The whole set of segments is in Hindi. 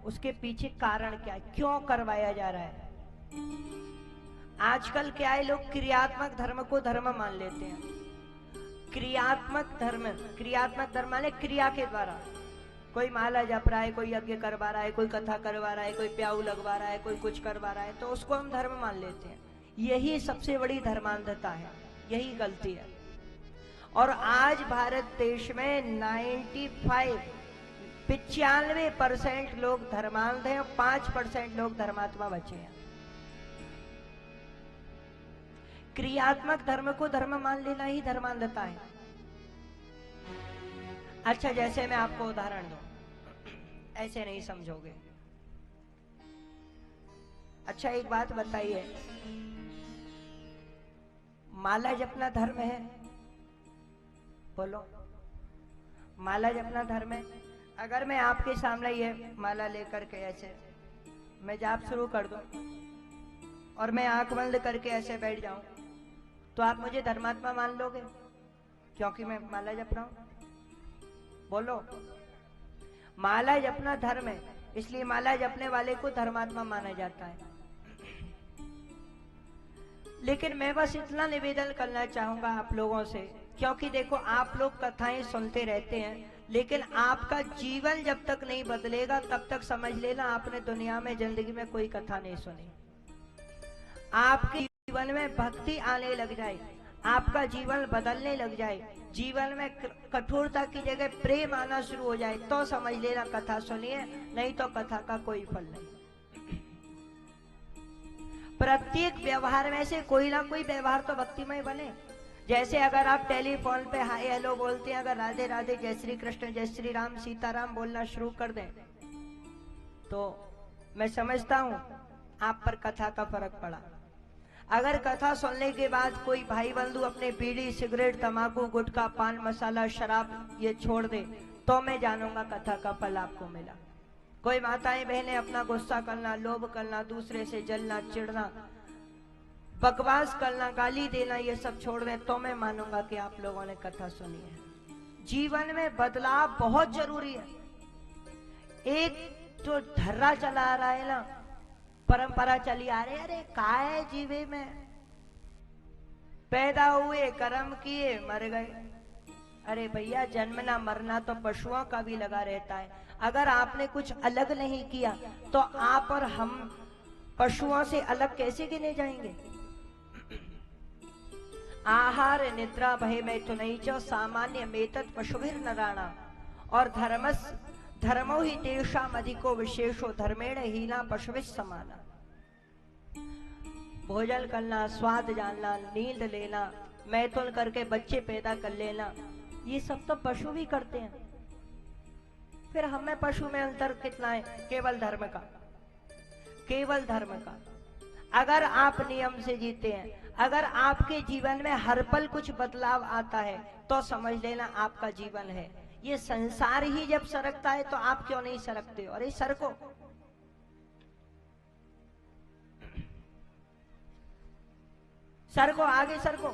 उसके पीछे कारण क्या है, क्यों करवाया जा रहा है। आजकल क्या है, लोग क्रियात्मक धर्म को धर्म मान लेते हैं। क्रियात्मक धर्म माने क्रिया के द्वारा। कोई माला जप रहा है, कोई यज्ञ करवा रहा है, कोई कथा करवा रहा है, कोई प्याऊ लगवा रहा है, कोई कुछ करवा रहा है, तो उसको हम धर्म मान लेते हैं। यही सबसे बड़ी धर्मांधता है, यही गलती है। और आज भारत देश में 95% लोग धर्मांध हैं और 5% लोग धर्मात्मा बचे हैं। क्रियात्मक धर्म को धर्म मान लेना ही धर्मांधता है। अच्छा, जैसे मैं आपको उदाहरण दूं, ऐसे नहीं समझोगे। अच्छा, एक बात बताइए, माला जपना धर्म है? बोलो, माला जपना धर्म है? अगर मैं आपके सामने ये माला लेकर के ऐसे मैं जाप शुरू कर दूं और मैं आंख बंद करके ऐसे बैठ जाऊं, तो आप मुझे धर्मात्मा मान लोगे क्योंकि मैं माला जप रहा हूं? बोलो, माला जपना धर्म है, इसलिए माला जपने वाले को धर्मात्मा माना जाता है। लेकिन मैं बस इतना निवेदन करना चाहूंगा आप लोगों से, क्योंकि देखो, आप लोग कथाएं सुनते रहते हैं, लेकिन आपका जीवन जब तक नहीं बदलेगा तब तक समझ लेना आपने दुनिया में जिंदगी में कोई कथा नहीं सुनी। आपके जीवन में भक्ति आने लग जाए, आपका जीवन बदलने लग जाए, जीवन में कठोरता की जगह प्रेम आना शुरू हो जाए, तो समझ लेना कथा सुनिए, नहीं तो कथा का कोई फल नहीं। प्रत्येक व्यवहार में से कोई ना कोई व्यवहार तो भक्तिमय बने। जैसे अगर आप टेलीफोन पे हाय हेलो बोलते हैं, अगर राधे राधे, जय श्री कृष्ण, जय श्री राम, सीताराम बोलना शुरू कर दें, तो मैं समझता हूं आप पर कथा का फर्क पड़ा। अगर कथा सुनने के बाद कोई भाई बंधु अपने बीड़ी, सिगरेट, तंबाकू, गुटखा, पान मसाला, शराब ये छोड़ दे, तो मैं जानूंगा कथा का फल आपको मिला। कोई माताएं बहनें अपना गुस्सा करना, लोभ करना, दूसरे से जलना, चिढ़ना, बकवास करना, गाली देना, ये सब छोड़ दें, तो मैं मानूंगा कि आप लोगों ने कथा सुनी है। जीवन में बदलाव बहुत जरूरी है। एक जो धर्रा चला रहा है ना, परंपरा चली आ रही है, अरे काय जीवे में, पैदा हुए, कर्म किए, मर गए। अरे भैया, जन्मना मरना तो पशुओं का भी लगा रहता है। अगर आपने कुछ अलग नहीं किया तो आप और हम पशुओं से अलग कैसे गिने जाएंगे? आहार निद्रा भय मैथुनई च सामान्य मेतत पशुभिर नराणा और धर्मो ही तेषाम अधिको विशेषो धर्मेण हीना पशुभिः समाना। भोजन करना, स्वाद जानना, नींद लेना, मैथुन करके बच्चे पैदा कर लेना, ये सब तो पशु भी करते हैं। फिर हम में पशु में अंतर कितना है? केवल धर्म का, केवल धर्म का। अगर आप नियम से जीते हैं, अगर आपके जीवन में हर पल कुछ बदलाव आता है, तो समझ लेना आपका जीवन है। ये संसार ही जब सरकता है तो आप क्यों नहीं सरकते? अरे सरको, सरको, आगे सरको,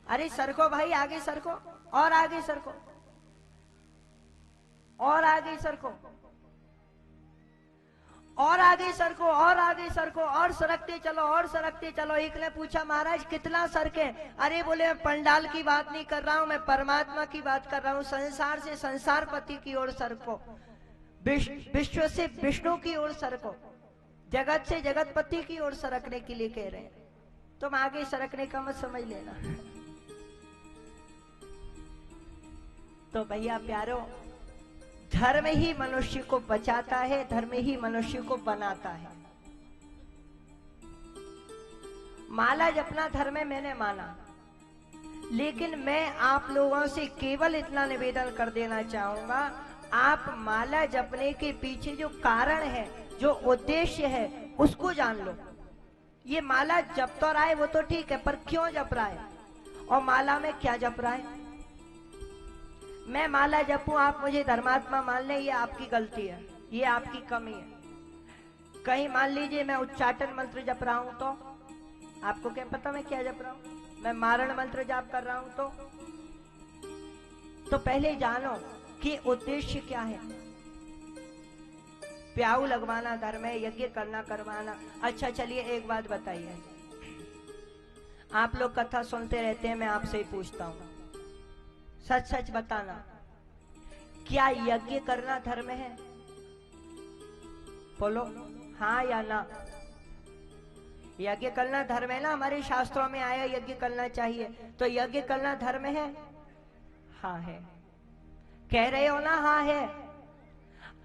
अरे सरको भाई, आगे सरको, और आगे सरको, और आगे सरको, और आगे सरको, और आगे सरको, और सरकते चलो, और सरकते चलो। एक ने पूछा, महाराज कितना सरके? अरे बोले, मैं पंडाल की बात नहीं कर रहा हूं, मैं परमात्मा की बात कर रहा हूं। संसार से संसारपति की ओर सरको, विश्व से विष्णु की ओर सरको, जगत से जगतपति की ओर सरकने के लिए कह रहे हैं। तुम आगे सरकने का मत समझ लेना। तो भैया प्यारो, धर्म ही मनुष्य को बचाता है, धर्म ही मनुष्य को बनाता है। माला जपना धर्म है, मैंने माना, लेकिन मैं आप लोगों से केवल इतना निवेदन कर देना चाहूंगा, आप माला जपने के पीछे जो कारण है, जो उद्देश्य है, उसको जान लो। ये माला जप तो रहा है वो तो ठीक है, पर क्यों जप रहा है और माला में क्या जप रहा है? मैं माला जपूं, आप मुझे धर्मात्मा मान लें, ये आपकी गलती है, ये आपकी कमी है। कहीं मान लीजिए मैं उच्चाटन मंत्र जप रहा हूं, तो आपको क्या पता मैं क्या जप रहा हूं? मैं मारण मंत्र जाप कर रहा हूं, तो पहले जानो कि उद्देश्य क्या है। प्याऊ लगवाना धर्म है, यज्ञ करना करवाना। अच्छा चलिए एक बात बताइए, आप लोग कथा सुनते रहते हैं, मैं आपसे ही पूछता हूं, सच सच बताना, क्या यज्ञ करना धर्म है? बोलो हाँ या ना। यज्ञ करना धर्म है ना, हमारे शास्त्रों में आया यज्ञ करना चाहिए, तो यज्ञ करना धर्म है? हाँ है। कह रहे हो ना हाँ है।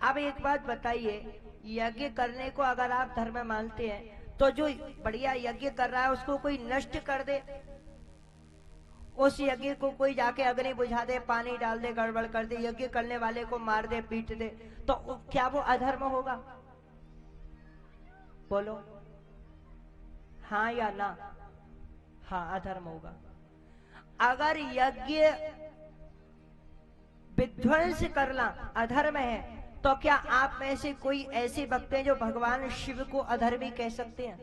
अब एक बात बताइए, यज्ञ करने को अगर आप धर्म मानते हैं तो जो बढ़िया यज्ञ कर रहा है उसको कोई नष्ट कर दे, उस यज्ञ को कोई जाके अग्नि बुझा दे, पानी डाल दे, गड़बड़ कर दे, यज्ञ करने वाले को मार दे, पीट दे, तो क्या वो अधर्म होगा? बोलो हाँ या ना। हाँ अधर्म होगा। अगर यज्ञ विध्वंस करना अधर्म है तो क्या आप में से कोई ऐसे भक्त हैं जो भगवान शिव को अधर्मी कह सकते हैं?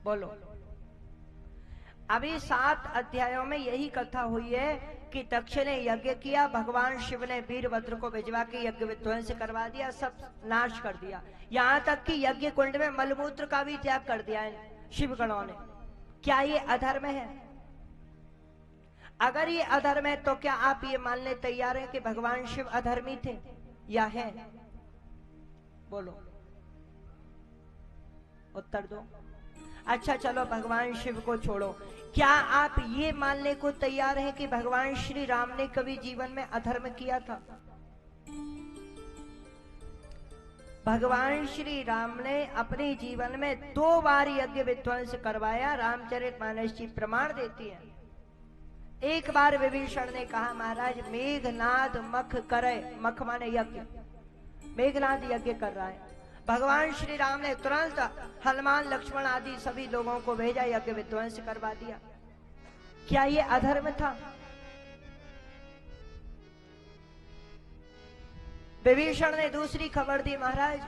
बोलो। अभी 7 अध्यायों में यही कथा हुई है कि दक्ष ने यज्ञ किया, भगवान शिव ने वीरभद्र को भिजवा के यज्ञ विध्वंस करवा दिया, सब नाश कर दिया, यहां तक कि यज्ञ कुंड में मलमूत्र का भी त्याग कर दिया है शिवगणों ने। क्या ये अधर्म है? अगर ये अधर्म है तो क्या आप ये मानने तैयार हैं कि भगवान शिव अधर्मी थे या है? बोलो, उत्तर दो। अच्छा चलो भगवान शिव को छोड़ो, क्या आप ये मानने को तैयार हैं कि भगवान श्री राम ने कभी जीवन में अधर्म किया था? भगवान श्री राम ने अपने जीवन में 2 बार यज्ञ विध्वंस करवाया, रामचरितमानस जी प्रमाण देती है। एक बार विभीषण ने कहा महाराज मेघनाद मख करे, मख माने यज्ञ, मेघनाद यज्ञ कर रहा है, भगवान श्री राम ने तुरंत हनुमान लक्ष्मण आदि सभी लोगों को भेजा, यज्ञ विध्वंस करवा दिया। क्या ये अधर्म था? विभीषण ने दूसरी खबर दी महाराज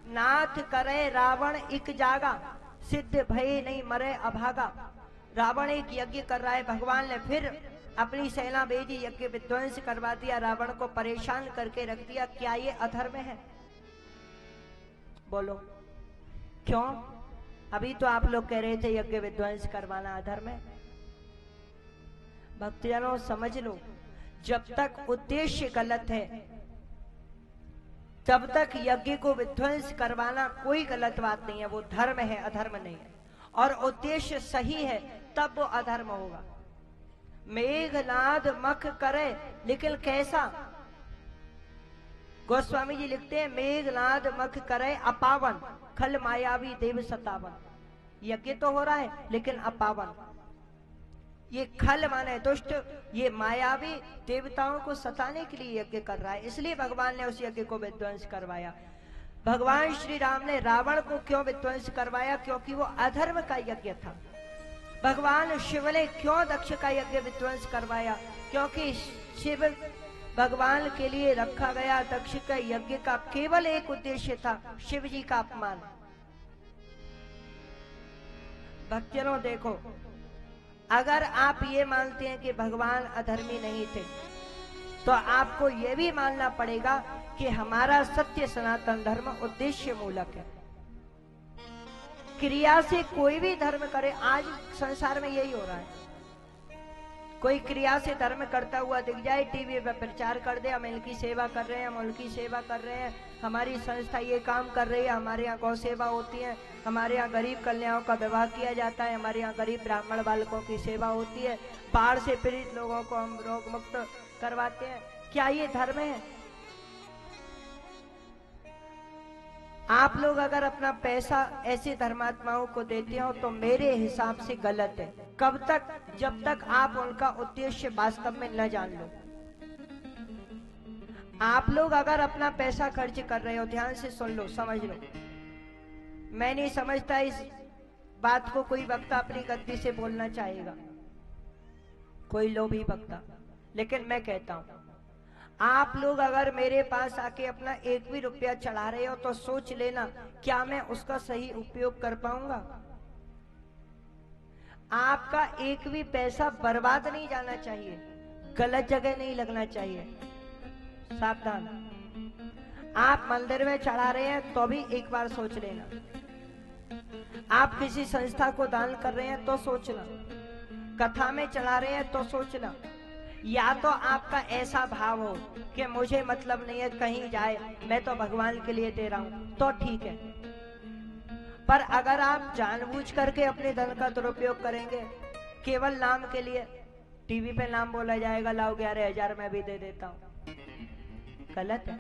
नाथ करे रावण एक जागा, सिद्ध भय नहीं मरे अभागा। रावण एक यज्ञ कर रहा है, भगवान ने फिर अपनी सेना भेजी, यज्ञ विध्वंस करवा दिया, रावण को परेशान करके रख दिया। क्या ये अधर्म है? बोलो क्यों? अभी तो आप लोग कह रहे थे यज्ञ विध्वंस करवाना अधर्म है। भक्तजनों समझ लो, जब तक उद्देश्य गलत है तब तक यज्ञ को विध्वंस करवाना कोई गलत बात नहीं है, वो धर्म है, अधर्म नहीं है। और उद्देश्य सही है तब वो अधर्म होगा। मेघनाद मख करे, लेकिन कैसा? गोस्वामी जी लिखते हैं मेघनाद मख करे अपावन, खल मायावी देव सतावन। यज्ञ तो हो रहा है लेकिन अपावन, ये खल माने दुष्ट, ये मायावी देवताओं को सताने के लिए यज्ञ कर रहा है, इसलिए भगवान ने उस यज्ञ को विध्वंस करवाया। भगवान श्री राम ने रावण को क्यों विध्वंस करवाया? क्योंकि वो अधर्म का यज्ञ था। भगवान शिव ने क्यों दक्ष का यज्ञ विध्वंस करवाया? क्योंकि शिव भगवान के लिए रखा गया दक्ष का यज्ञ का केवल एक उद्देश्य था, शिव जी का अपमान। भक्तजनों देखो, अगर आप ये मानते हैं कि भगवान अधर्मी नहीं थे तो आपको यह भी मानना पड़ेगा कि हमारा सत्य सनातन धर्म उद्देश्य मूलक है। क्रिया से कोई भी धर्म करे, आज संसार में यही हो रहा है, कोई क्रिया से धर्म करता हुआ दिख जाए, टीवी पर प्रचार कर दे हम इनकी सेवा कर रहे हैं, हम उनकी सेवा कर रहे हैं, हमारी संस्था ये काम कर रही है, हमारे यहाँ गौ सेवा होती है, हमारे यहाँ गरीब कन्याओं का विवाह किया जाता है, हमारे यहाँ गरीब ब्राह्मण बालकों की सेवा होती है, बाढ़ से पीड़ित लोगों को हम रोग मुक्त करवाते हैं। क्या ये धर्म है? आप लोग अगर अपना पैसा ऐसे धर्मात्माओं को देते हो तो मेरे हिसाब से गलत है। कब तक? जब तक आप उनका उद्देश्य वास्तव में न जान लो। आप लोग अगर अपना पैसा खर्च कर रहे हो, ध्यान से सुन लो, समझ लो, मैं नहीं समझता इस बात को कोई वक्ता अपनी गद्दी से बोलना चाहेगा, कोई लोभी वक्ता, लेकिन मैं कहता हूं आप लोग अगर मेरे पास आके अपना 1 भी रुपया चढ़ा रहे हो तो सोच लेना क्या मैं उसका सही उपयोग कर पाऊंगा? आपका 1 भी पैसा बर्बाद नहीं जाना चाहिए। गलत जगह नहीं लगना चाहिए, सावधान। आप मंदिर में चढ़ा रहे हैं तो भी एक बार सोच लेना। आप किसी संस्था को दान कर रहे हैं तो सोचना, कथा में चला रहे हैं तो सोचना। या तो आपका ऐसा भाव हो कि मुझे मतलब नहीं है कहीं जाए, मैं तो भगवान के लिए दे रहा हूं, तो ठीक है। पर अगर आप जानबूझ करके अपने धन का दुरुपयोग करेंगे केवल नाम के लिए, टीवी पे नाम बोला जाएगा लाओ 11,000 मैं भी दे देता हूं, गलत है।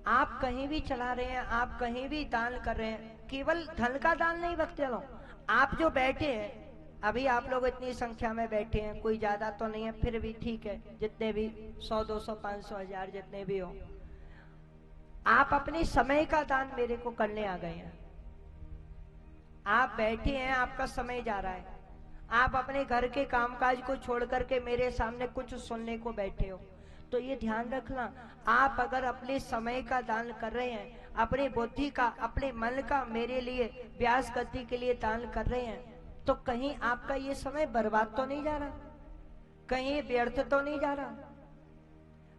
आप कहीं भी चला रहे हैं, आप कहीं भी दान कर रहे हैं, केवल धन का दान नहीं भक्त चलो। आप जो बैठे हैं, अभी आप लोग इतनी संख्या में बैठे हैं, कोई ज्यादा तो नहीं है, फिर भी ठीक है, जितने भी 100, 200, 500, 1000 जितने भी हो, आप अपने समय का दान मेरे को करने आ गए हैं। आप बैठे हैं, आपका समय जा रहा है, आप अपने घर के कामकाज को छोड़ करके मेरे सामने कुछ सुनने को बैठे हो, तो ये ध्यान रखना, आप अगर अपने समय का दान कर रहे हैं, अपनी बुद्धि का, अपने मन का मेरे लिए व्यास गति के लिए दान कर रहे हैं, तो कहीं आपका ये समय बर्बाद तो नहीं जा रहा, कहीं व्यर्थ तो नहीं जा रहा,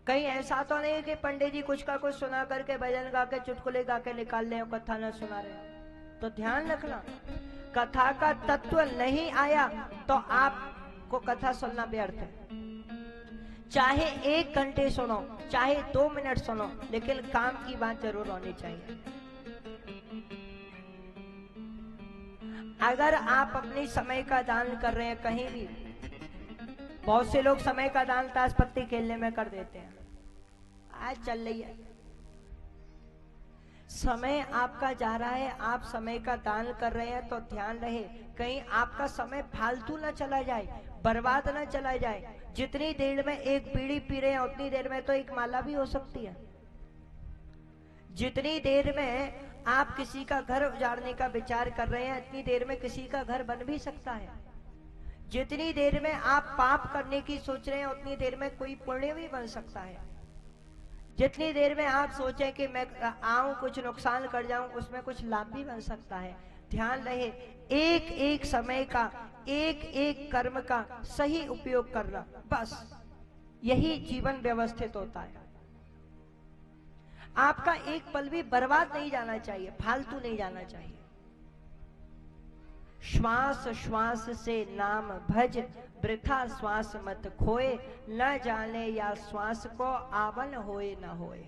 कहीं ऐसा तो नहीं कि पंडित जी कुछ का कुछ सुना करके भजन गा के चुटकुले गा के निकाल रहे हो, कथा न सुना रहे हो। तो ध्यान रखना, कथा का तत्व नहीं आया तो आपको कथा सुनना व्यर्थ है। चाहे 1 घंटे सुनो, चाहे 2 मिनट सुनो, लेकिन काम की बात जरूर होनी चाहिए। अगर आप अपने समय का दान कर रहे हैं कहीं भी, बहुत से लोग समय का दान ताश पत्ती खेलने में कर देते हैं, आज चल रही है, समय आपका जा रहा है, आप समय का दान कर रहे हैं, तो ध्यान रहे कहीं आपका समय फालतू ना चला जाए, बर्बाद ना चला जाए। जितनी देर में एक बीड़ी पी रहे हैं उतनी देर में तो एक माला भी हो सकती है। जितनी देर में आप किसी का घर उजाड़ने का विचार कर रहे हैं, इतनी देर में किसी का घर बन भी सकता है। जितनी देर में आप पाप करने की सोच रहे हैं उतनी देर में कोई पुण्य भी बन सकता है। जितनी देर में आप सोचें कि मैं आऊं कुछ नुकसान कर जाऊं, उसमें कुछ लाभ भी बन सकता है। ध्यान रहे, एक एक समय का, एक एक कर्म का सही उपयोग करना, बस यही जीवन व्यवस्थित होता है। आपका एक पल भी बर्बाद नहीं जाना चाहिए, फालतू नहीं जाना चाहिए। श्वास श्वास से नाम भज, वृथा श्वास मत खोए, न जाने या श्वास को आवन होए न होए।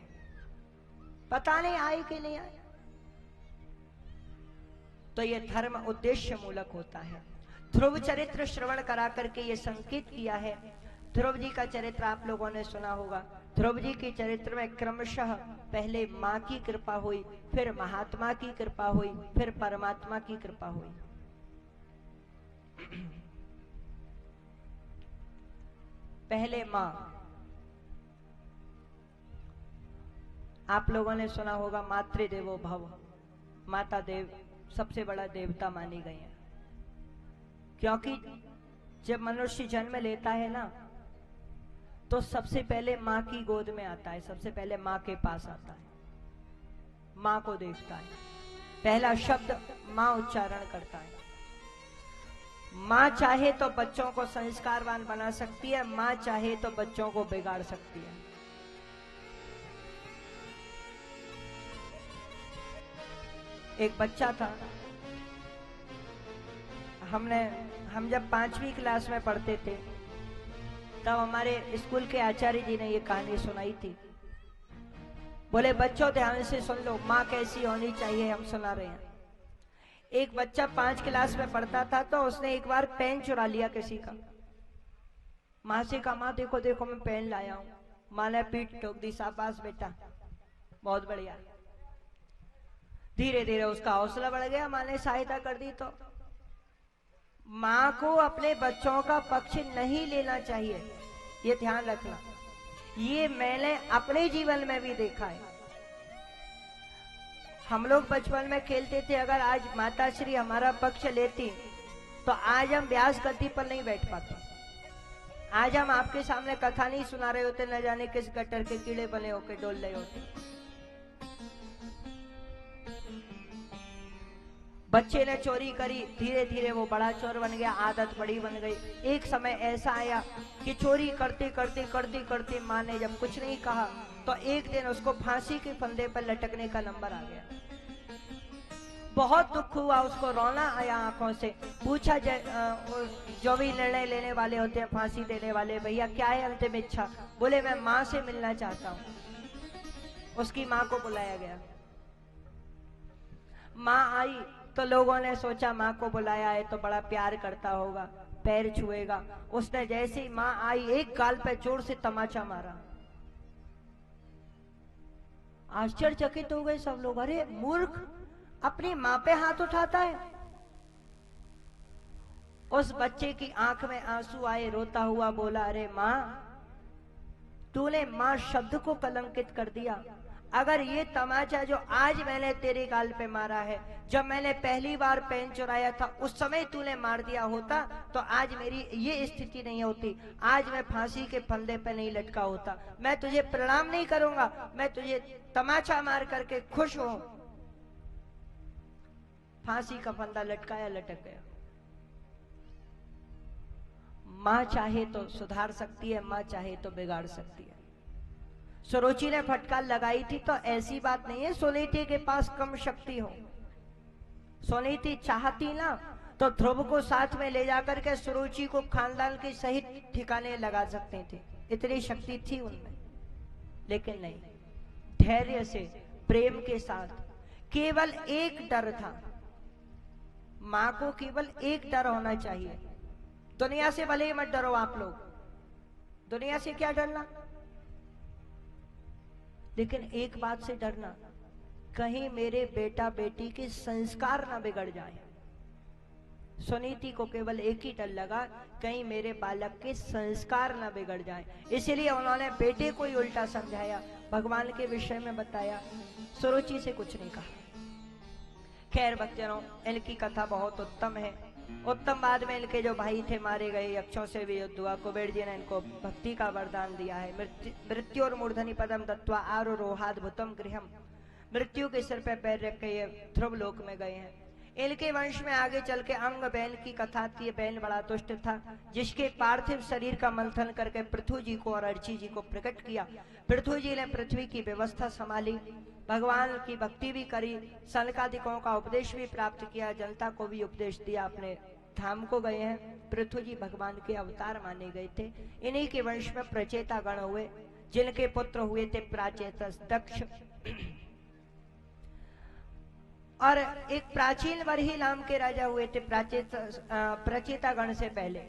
पता नहीं आए कि नहीं आए। तो ये धर्म उद्देश्य मूलक होता है। ध्रुव चरित्र श्रवण करा करके ये संकेत किया है। ध्रुव जी का चरित्र आप लोगों ने सुना होगा। ध्रुव जी के चरित्र में क्रमशः पहले मां की कृपा हुई, फिर महात्मा की कृपा हुई, फिर परमात्मा की कृपा हुई। पहले मां, आप लोगों ने सुना होगा मातृदेवो भव, माता देव सबसे बड़ा देवता मानी गई है। क्योंकि जब मनुष्य जन्म लेता है ना, तो सबसे पहले मां की गोद में आता है, सबसे पहले मां के पास आता है, मां को देखता है, पहला शब्द मां उच्चारण करता है। मां चाहे तो बच्चों को संस्कारवान बना सकती है, मां चाहे तो बच्चों को बिगाड़ सकती है। एक बच्चा था, हम जब 5वीं क्लास में पढ़ते थे तब हमारे स्कूल के आचार्य जी ने ये कहानी सुनाई थी। बोले बच्चों ध्यान से सुन लो, माँ कैसी होनी चाहिए हम सुना रहे हैं। एक बच्चा 5 क्लास में पढ़ता था तो उसने एक बार पेन चुरा लिया किसी का। माँ से कहा, माँ देखो देखो मैं पेन लाया हूं। माँ ने पीठ ठोक दी, शाबाश बेटा बहुत बढ़िया। धीरे धीरे उसका हौसला बढ़ गया, माँ ने सहायता कर दी। तो माँ को अपने बच्चों का पक्ष नहीं लेना चाहिए, ये ध्यान रखना। ये मैंने अपने जीवन में भी देखा है। हम लोग बचपन में खेलते थे, अगर आज माता श्री हमारा पक्ष लेती तो आज हम व्यास गद्दी पर नहीं बैठ पाते। आज हम आपके सामने कथा नहीं सुना रहे होते, न जाने किस गटर के कीड़े बने होके डोल रहे होते। बच्चे ने चोरी करी, धीरे धीरे वो बड़ा चोर बन गया, आदत बड़ी बन गई। एक समय ऐसा आया कि चोरी करते करते करते करते माँ ने जब कुछ नहीं कहा तो एक दिन उसको फांसी के फंदे पर लटकने का नंबर आ गया। बहुत दुख हुआ उसको, रोना आया आंखों से। पूछा जो भी निर्णय लेने वाले होते हैं, फांसी देने वाले, भैया क्या है अंतिम इच्छा? बोले मैं माँ से मिलना चाहता हूँ। उसकी माँ को बुलाया गया। माँ आई तो लोगों ने सोचा माँ को बुलाया है तो बड़ा प्यार करता होगा, पैर छुएगा। उसने जैसे ही माँ आई एक गाल पे जोर से तमाचा मारा। आश्चर्यचकित हो गए सब लोग, अरे मूर्ख, अपनी माँ पे हाथ उठाता है। उस बच्चे की आंख में आंसू आए, रोता हुआ बोला, अरे माँ, तूने माँ शब्द को कलंकित कर दिया। अगर ये तमाचा जो आज मैंने तेरे गाल पे मारा है, जब मैंने पहली बार पेन चुराया था उस समय तूने मार दिया होता तो आज मेरी ये स्थिति नहीं होती, आज मैं फांसी के फंदे पे नहीं लटका होता। मैं तुझे प्रणाम नहीं करूंगा, मैं तुझे तमाचा मार करके खुश हूं। फांसी का फंदा लटकाया, लटक गया। मां चाहे तो सुधार सकती है, मां चाहे तो बिगाड़ सकती है। सुरुचि ने फटकार लगाई थी तो ऐसी बात नहीं है सुनीति के पास कम शक्ति हो। सुनीति चाहती ना तो ध्रुव को साथ में ले जाकर के सुरुचि को खानदान के सही ठिकाने लगा सकते थे, इतनी शक्ति थी उनमें। लेकिन नहीं, धैर्य से, प्रेम के साथ। केवल एक डर था, मां को केवल एक डर होना चाहिए। दुनिया से भले ही मत डरो आप लोग, दुनिया से क्या डरना, लेकिन एक बात से डरना, कहीं मेरे बेटा बेटी के संस्कार ना बिगड़ जाए। सुनीति को केवल एक ही डर लगा, कहीं मेरे बालक के संस्कार ना बिगड़ जाए। इसीलिए उन्होंने बेटे को ही उल्टा समझाया, भगवान के विषय में बताया, सुरुचि से कुछ नहीं कहा। खैर भक्तजनों, इनकी कथा बहुत उत्तम है। उत्तम बाद में इनके जो भाई थे मारे गए, यक्षों से भी युद्ध हुआ। कुबेर जी ने इनको भक्ति का वरदान दिया है। मृत्यु और मूर्धनि पदम दत्वा आरोहाद्भुतम गृहम, मृत्यु के सिर पे पैर रख के ये ध्रुव लोक में गए हैं। इनके वंश में आगे चल के अंग बैल की कथा थी। बैल बड़ा दुष्ट था, जिसके पार्थिव शरीर का मंथन करके पृथु जी को और अर्ची जी को प्रकट किया। पृथु जी ने पृथ्वी की व्यवस्था संभाली, भगवान की भक्ति भी करी, सनकादिकों का उपदेश भी प्राप्त किया, जनता को भी उपदेश दिया। अपने धाम को गए हैं। पृथु जी भगवान के अवतार माने गए थे। इन्हीं के वंश में प्रचेता गण हुए, जिनके पुत्र हुए थे प्राचेतस, दक्ष और एक प्राचीन वर्ही नाम के राजा हुए थे प्रचेता गण से पहले।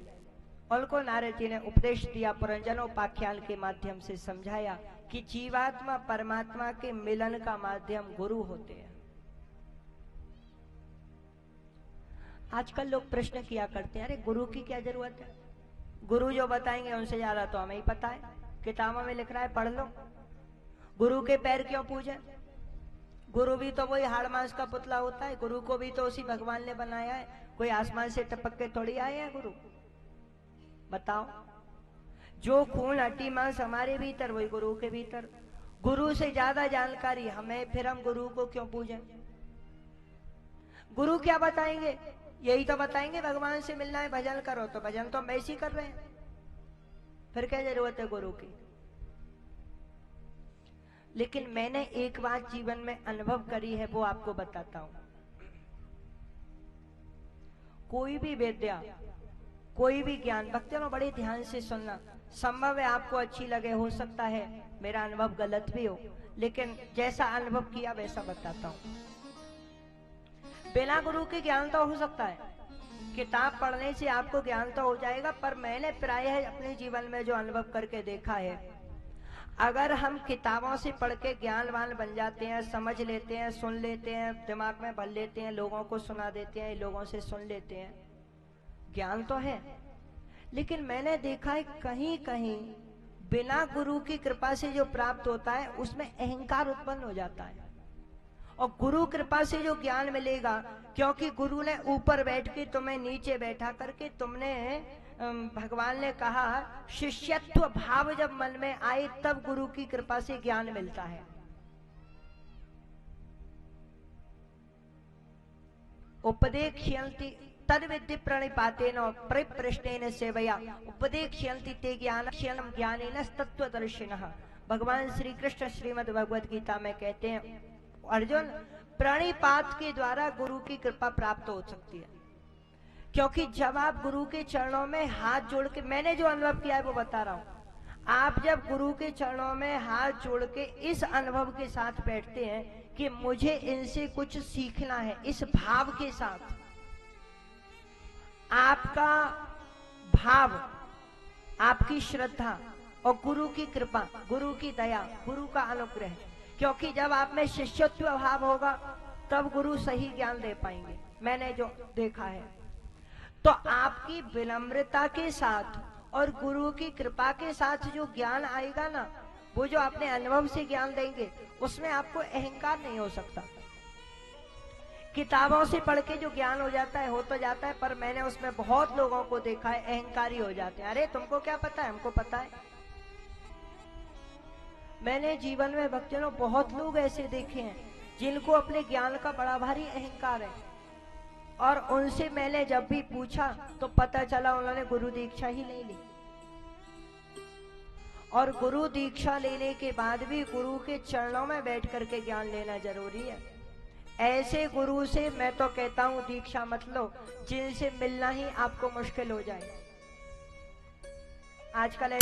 उनको नारद जी ने उपदेश दिया, पुरंजनोपाख्यान के माध्यम से समझाया कि जीवात्मा परमात्मा के मिलन का माध्यम गुरु होते हैं। आजकल लोग प्रश्न किया करते हैं, अरे गुरु की क्या जरूरत है, गुरु जो बताएंगे उनसे ज्यादा तो हमें ही पता है, किताबों में लिख रहा है पढ़ लो। गुरु के पैर क्यों पूजे? गुरु भी तो वही हाड़ मांस का पुतला होता है, गुरु को भी तो उसी भगवान ने बनाया है, कोई आसमान से टपक के थोड़ी आए हैं गुरु। बताओ, जो खून हड्डी मांस हमारे भीतर वही गुरु के भीतर। गुरु से ज्यादा जानकारी हमें, फिर हम गुरु को क्यों पूजें? गुरु क्या बताएंगे? यही तो बताएंगे भगवान से मिलना है, भजन करो, तो भजन तो हम ऐसे ही कर रहे हैं, फिर क्या जरूरत है गुरु की? लेकिन मैंने एक बात जीवन में अनुभव करी है, वो आपको बताता हूं। कोई भी विद्या, कोई भी ज्ञान, भक्तों बड़े ध्यान से सुनना, संभव है आपको अच्छी लगे, हो सकता है मेरा अनुभव गलत भी हो, लेकिन जैसा अनुभव किया वैसा बताता हूं। बिना गुरु के ज्ञान तो हो सकता है, किताब पढ़ने से आपको ज्ञान तो हो जाएगा, पर मैंने प्रायः अपने जीवन में जो अनुभव करके देखा है, अगर हम किताबों से पढ़ के ज्ञानवान बन जाते हैं, समझ लेते हैं, सुन लेते हैं, दिमाग में भर लेते हैं, लोगों को सुना देते हैं, लोगों से सुन लेते हैं, ज्ञान तो है, लेकिन मैंने देखा है कहीं कहीं बिना गुरु की कृपा से जो प्राप्त होता है उसमें अहंकार उत्पन्न हो जाता है। और गुरु कृपा से जो ज्ञान मिलेगा, क्योंकि गुरु ने ऊपर बैठ के तुम्हें नीचे बैठा करके, तुमने भगवान ने कहा शिष्यत्व भाव जब मन में आए तब गुरु की कृपा से ज्ञान मिलता है। उपदेक्ष्यन्ति तद विद्धि प्रणिपातेन परिप्रश्नेन सेवया उपदेक्ष्यन्ति ते ज्ञानम ज्ञानेन तत्वदर्शिनः। भगवान श्री कृष्ण श्रीमद् भगवद गीता में कहते हैं, अर्जुन, प्रणिपात के द्वारा गुरु की कृपा प्राप्त हो सकती है। क्योंकि जब आप गुरु के चरणों में हाथ जोड़ के, मैंने जो अनुभव किया है वो बता रहा हूं, आप जब गुरु के चरणों में हाथ जोड़ के इस अनुभव के साथ बैठते हैं कि मुझे इनसे कुछ सीखना है, इस भाव के साथ, आपका भाव, आपकी श्रद्धा और गुरु की कृपा, गुरु की दया, गुरु का अनुग्रह, क्योंकि जब आप में शिष्यत्व भाव होगा तब गुरु सही ज्ञान दे पाएंगे, मैंने जो देखा है। तो आपकी विनम्रता के साथ और गुरु की कृपा के साथ जो ज्ञान आएगा ना, वो जो अपने अनुभव से ज्ञान देंगे, उसमें आपको अहंकार नहीं हो सकता। किताबों से पढ़ के जो ज्ञान हो जाता है, हो तो जाता है, पर मैंने उसमें बहुत लोगों को देखा है अहंकारी हो जाते हैं। अरे तुमको क्या पता है, हमको पता है। मैंने जीवन में भक्तजनों बहुत लोग ऐसे देखे हैं जिनको अपने ज्ञान का बड़ा भारी अहंकार है, और उनसे मैंने जब भी पूछा तो पता चला उन्होंने गुरु दीक्षा ही नहीं ली। और गुरु दीक्षा लेने के बाद भी गुरु के चरणों में बैठ करके ज्ञान लेना जरूरी है। ऐसे गुरु से मैं तो कहता हूं दीक्षा मत लो जिनसे मिलना ही आपको मुश्किल हो जाए। आजकल